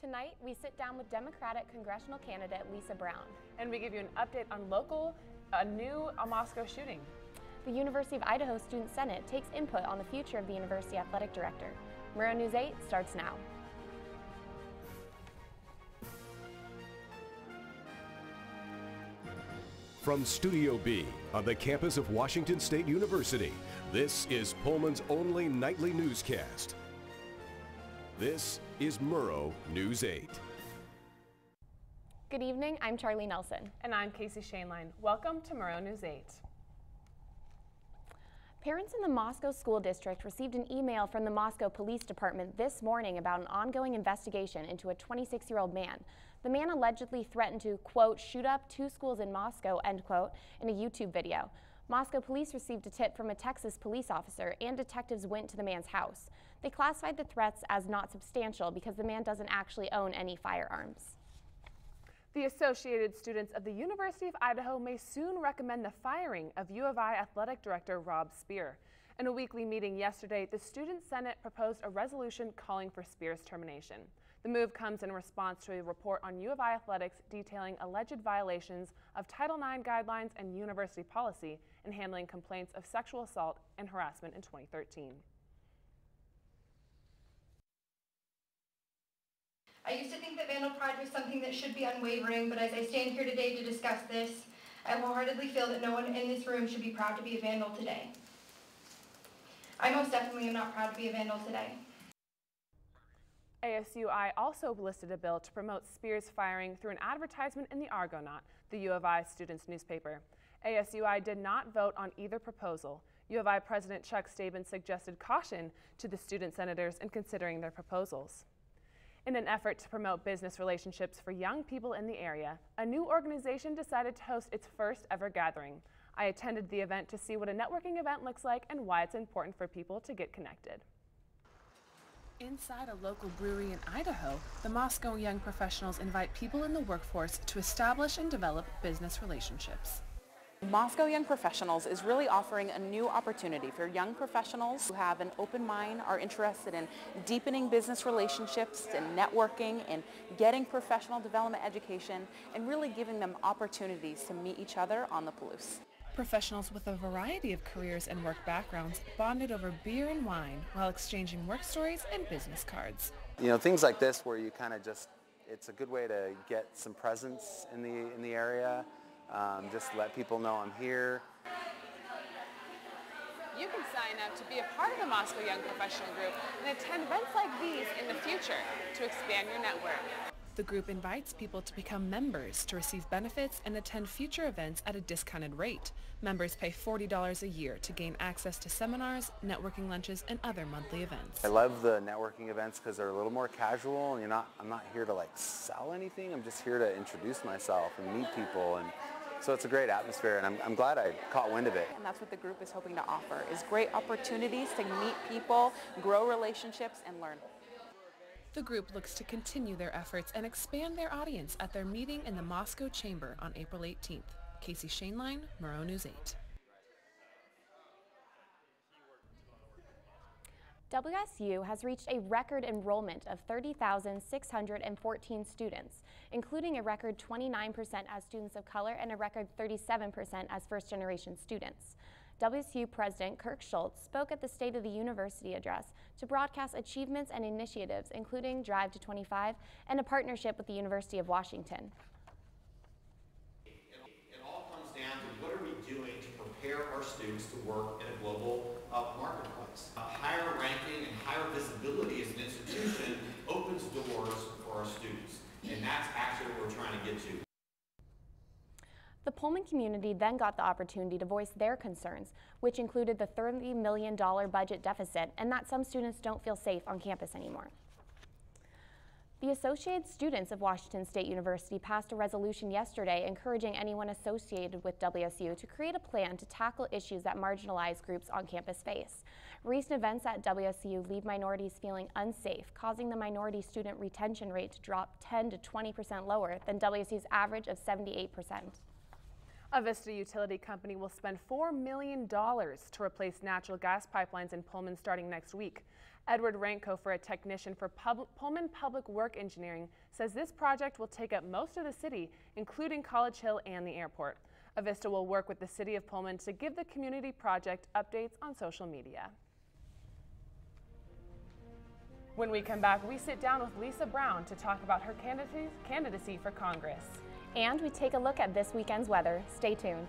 Tonight, we sit down with Democratic congressional candidate Lisa Brown. And we give you an update on a new Moscow shooting. The University of Idaho Student Senate takes input on the future of the university athletic director. Murrow News 8 starts now. From Studio B on the campus of Washington State University, this is Pullman's only nightly newscast. This is Murrow News 8. Good evening, I'm Charlie Nelson. And I'm Casey Shainline. Welcome to Murrow News 8. Parents in the Moscow School District received an email from the Moscow Police Department this morning about an ongoing investigation into a 26-year-old man. The man allegedly threatened to, quote, shoot up 2 schools in Moscow, end quote, in a YouTube video. Moscow police received a tip from a Texas police officer, and detectives went to the man's house. They classified the threats as not substantial because the man doesn't actually own any firearms. The Associated Students of the University of Idaho may soon recommend the firing of U of I Athletic Director Rob Speer. In a weekly meeting yesterday, the Student Senate proposed a resolution calling for Speer's termination. The move comes in response to a report on U of I athletics detailing alleged violations of Title IX guidelines and university policy in handling complaints of sexual assault and harassment in 2013. I used to think that vandal pride was something that should be unwavering, but as I stand here today to discuss this, I wholeheartedly feel that no one in this room should be proud to be a vandal today. I most definitely am not proud to be a vandal today. ASUI also listed a bill to promote Speer's firing through an advertisement in the Argonaut, the U of I students' newspaper. ASUI did not vote on either proposal. U of I President Chuck Staben suggested caution to the student senators in considering their proposals. In an effort to promote business relationships for young people in the area, a new organization decided to host its first ever gathering. I attended the event to see what a networking event looks like and why it's important for people to get connected. Inside a local brewery in Idaho, the Moscow Young Professionals invite people in the workforce to establish and develop business relationships. Moscow Young Professionals is really offering a new opportunity for young professionals who have an open mind, are interested in deepening business relationships and networking and getting professional development education and really giving them opportunities to meet each other on the Palouse. Professionals with a variety of careers and work backgrounds bonded over beer and wine while exchanging work stories and business cards. You know, things like this where you kind of just, it's a good way to get some presence in the area. Just let people know I'm here. You can sign up to be a part of the Moscow Young Professional Group and attend events like these in the future to expand your network. The group invites people to become members to receive benefits and attend future events at a discounted rate. Members pay $40 a year to gain access to seminars, networking lunches, and other monthly events. I love the networking events because they're a little more casual, and I'm not here to like sell anything. I'm just here to introduce myself and meet people, and so it's a great atmosphere, and I'm glad I caught wind of it. And that's what the group is hoping to offer, is great opportunities to meet people, grow relationships, and learn. The group looks to continue their efforts and expand their audience at their meeting in the Moscow Chamber on April 18th. Casey Shainline, Murrow News 8. WSU has reached a record enrollment of 30,614 students, including a record 29% as students of color and a record 37% as first-generation students. WSU President Kirk Schultz spoke at the State of the University address to broadcast achievements and initiatives, including Drive to 25 and a partnership with the University of Washington. It all comes down to what are we doing to prepare our students to work in a global marketplace. Higher ranking and higher visibility as an institution opens doors for our students, and that's actually what we're trying to get to. The Pullman community then got the opportunity to voice their concerns, which included the $30 million budget deficit and that some students don't feel safe on campus anymore. The Associated Students of Washington State University passed a resolution yesterday encouraging anyone associated with WSU to create a plan to tackle issues that marginalized groups on campus face. Recent events at WSU leave minorities feeling unsafe, causing the minority student retention rate to drop 10 to 20% lower than WSU's average of 78%. A Vista utility company will spend $4 million to replace natural gas pipelines in Pullman starting next week. Edward Rankofer, a technician for Pullman Public Work Engineering, says this project will take up most of the city, including College Hill and the airport. Avista will work with the City of Pullman to give the community project updates on social media. When we come back, we sit down with Lisa Brown to talk about her candidacy for Congress. And we take a look at this weekend's weather. Stay tuned.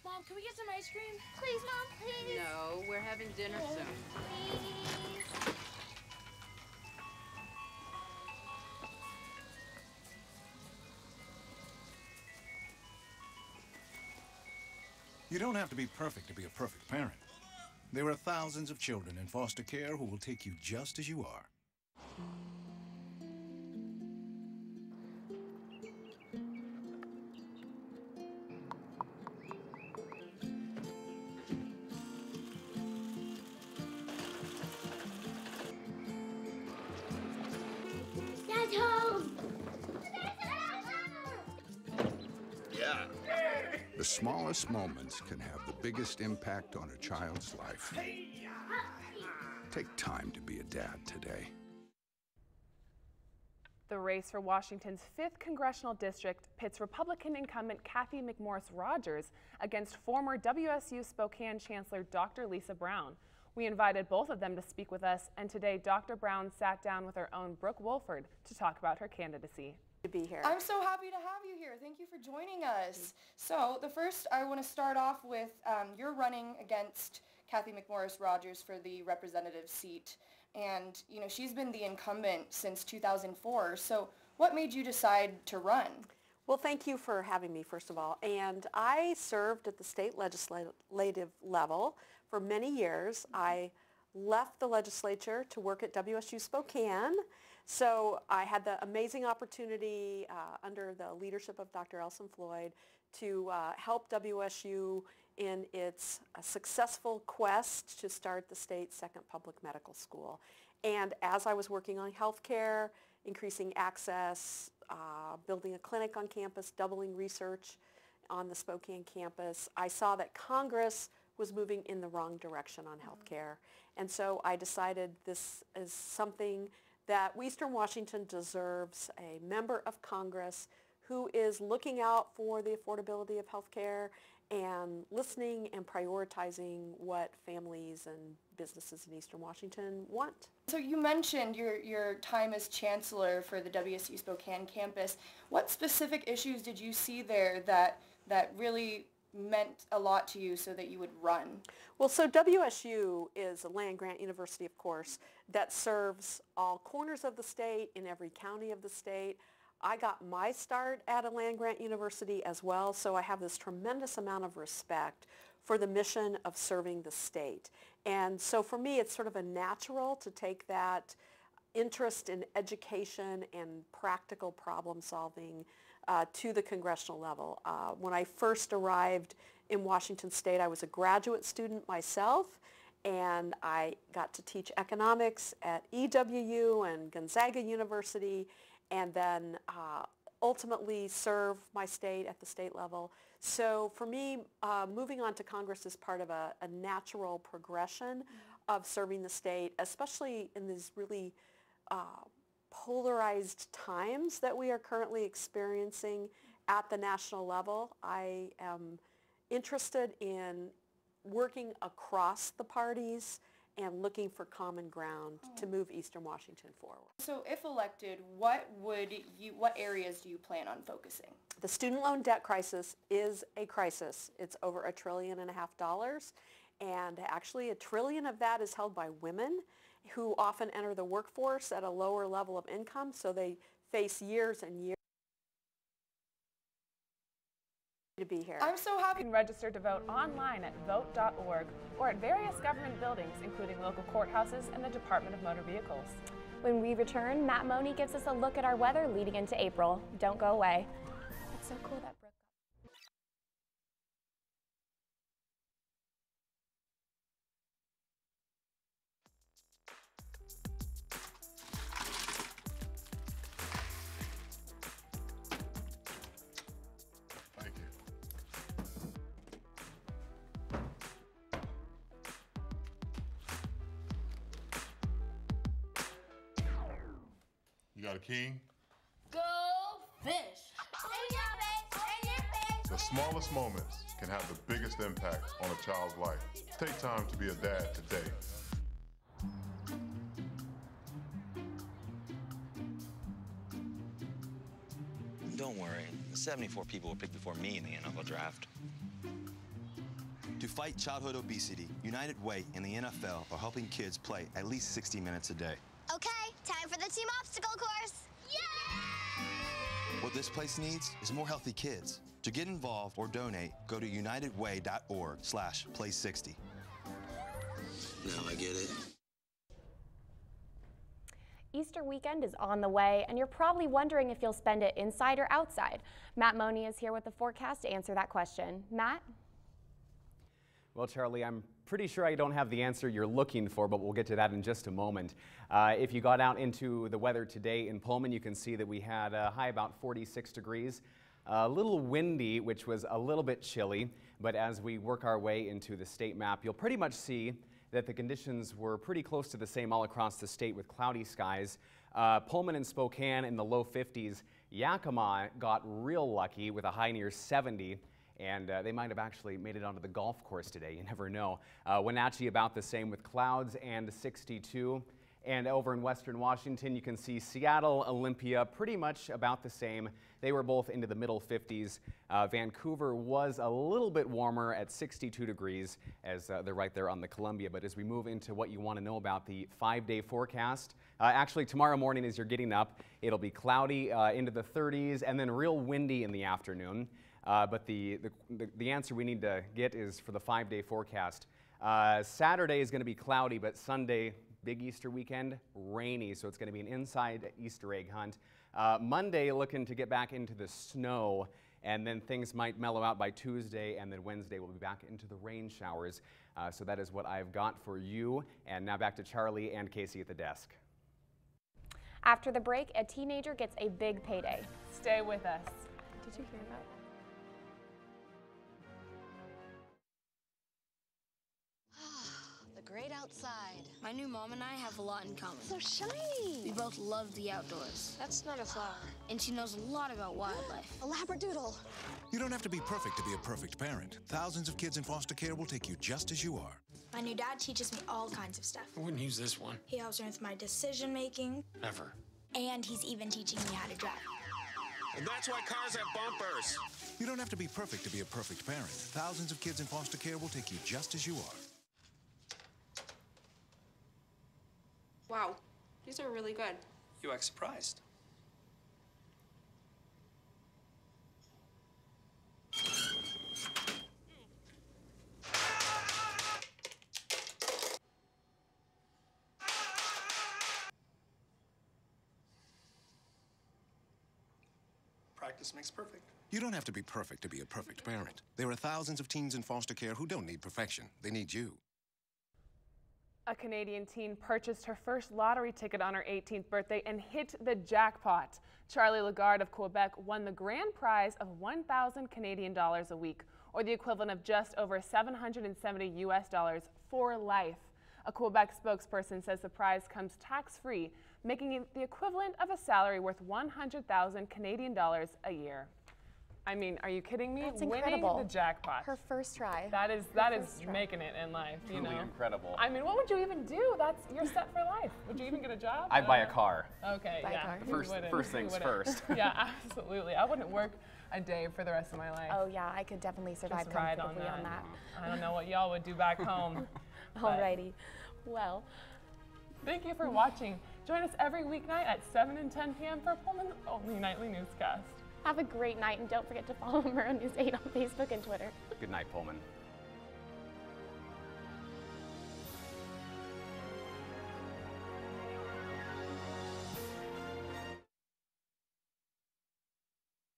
Mom, can we get some ice cream? Please, Mom, please. No, we're having dinner soon. Please. You don't have to be perfect to be a perfect parent. There are thousands of children in foster care who will take you just as you are. Dad's home. Yeah. The smallest moments can have the biggest impact on a child's life. Take time to be a dad today. The race for Washington's 5th congressional district pits Republican incumbent Cathy McMorris Rodgers against former WSU Spokane Chancellor Dr. Lisa Brown. We invited both of them to speak with us, and today Dr. Brown sat down with her own Brooke Wolford to talk about her candidacy. To be here. I'm so happy to have you here. Thank you for joining us. So I want to start off with you're running against Cathy McMorris Rodgers for the representative seat. And, you know, she's been the incumbent since 2004. So what made you decide to run? Well, thank you for having me, first of all. And I served at the state legislative level for many years. I left the legislature to work at WSU Spokane. So I had the amazing opportunity under the leadership of Dr. Elson Floyd to help WSU in its successful quest to start the state's second public medical school. And as I was working on healthcare, increasing access, building a clinic on campus, doubling research on the Spokane campus, I saw that Congress was moving in the wrong direction on healthcare. And so I decided this is something that Eastern Washington deserves, a member of Congress who is looking out for the affordability of healthcare and listening and prioritizing what families and businesses in Eastern Washington want. So you mentioned your time as chancellor for the WSU Spokane campus. What specific issues did you see there that really meant a lot to you so that you would run? Well, so WSU is a land-grant university, of course, that serves all corners of the state, in every county of the state. I got my start at a land-grant university as well, so I have this tremendous amount of respect for the mission of serving the state. And so for me, it's sort of a natural to take that interest in education and practical problem solving to the congressional level. When I first arrived in Washington State, I was a graduate student myself, and I got to teach economics at EWU and Gonzaga University, and then ultimately serve my state at the state level. So for me, moving on to Congress is part of a natural progression of serving the state, especially in these really polarized times that we are currently experiencing at the national level. I am interested in working across the parties and looking for common ground to move Eastern Washington forward. So if elected, what areas do you plan on focusing? The student loan debt crisis is a crisis. It's over $1.5 trillion, and actually $1 trillion of that is held by women who often enter the workforce at a lower level of income, so they face years and years to be here. I'm so happy. You can register to vote online at vote.org or at various government buildings, including local courthouses and the Department of Motor Vehicles. When we return, Matt Money gives us a look at our weather leading into April. Don't go away. It's so cool that Brooke got a king? Go fish. In your face, in your face. The smallest moments can have the biggest impact on a child's life. Take time to be a dad today. Don't worry, 74 people were picked before me in the NFL draft. To fight childhood obesity, United Way and the NFL are helping kids play at least 60 minutes a day. Okay, time for the team obstacle course. Yay! What this place needs is more healthy kids. To get involved or donate, go to unitedway.org/play60. Now I get it. Easter weekend is on the way, and you're probably wondering if you'll spend it inside or outside. Matt Money is here with the forecast to answer that question. Matt? Well, Charlie, I'm pretty sure I don't have the answer you're looking for, but we'll get to that in just a moment. If you got out into the weather today in Pullman, you can see that we had a high about 46 degrees. A little windy, which was a little bit chilly, but as we work our way into the state map, you'll pretty much see that the conditions were pretty close to the same all across the state with cloudy skies. Pullman and Spokane in the low 50s. Yakima got real lucky with a high near 70, and they might have actually made it onto the golf course today. You never know. Wenatchee about the same with clouds and 62. And over in western Washington, you can see Seattle, Olympia, pretty much about the same. They were both into the middle 50s. Vancouver was a little bit warmer at 62 degrees as they're right there on the Columbia. But as we move into what you want to know about the 5-day forecast, actually tomorrow morning as you're getting up, it'll be cloudy into the 30s and then real windy in the afternoon. But the answer we need to get is for the 5-day forecast. Saturday is going to be cloudy, but Sunday, big Easter weekend, rainy, so it's going to be an inside Easter egg hunt. Monday, looking to get back into the snow, and then things might mellow out by Tuesday, and then Wednesday we'll be back into the rain showers. So that is what I've got for you. And now back to Charlie and Casey at the desk. After the break, a teenager gets a big payday. Stay with us. Did you hear that? Great outside. My new mom and I have a lot in common. So shiny. We both love the outdoors. That's not a flower. And she knows a lot about wildlife. A labradoodle. You don't have to be perfect to be a perfect parent. Thousands of kids in foster care will take you just as you are. My new dad teaches me all kinds of stuff. I wouldn't use this one. He helps me with my decision making. Never. And he's even teaching me how to drive. And that's why cars have bumpers. You don't have to be perfect to be a perfect parent. Thousands of kids in foster care will take you just as you are. Wow, these are really good. You act surprised. Practice makes perfect. You don't have to be perfect to be a perfect parent. There are thousands of teens in foster care who don't need perfection. They need you. A Canadian teen purchased her first lottery ticket on her 18th birthday and hit the jackpot. Charlie Lagarde of Quebec won the grand prize of 1,000 Canadian dollars a week, or the equivalent of just over $770 US for life. A Quebec spokesperson says the prize comes tax-free, making it the equivalent of a salary worth 100,000 Canadian dollars a year. I mean, are you kidding me? That's Winning incredible. the jackpot. Her first try. That is making it in life, you know. Truly incredible. I mean, what would you even do? You're set for life. Would you even get a job? I'd buy a car. Okay, buy yeah. a car. First things first. Yeah, absolutely. I wouldn't work a day for the rest of my life. Oh yeah, I could definitely survive Just ride comfortably on that. I don't know what y'all would do back home. Alrighty. Well, thank you for watching. Join us every weeknight at 7 and 10 p.m. for Pullman's only nightly newscast. have a great night, and don't forget to follow Murrow News 8 on Facebook and Twitter. Good night, Pullman.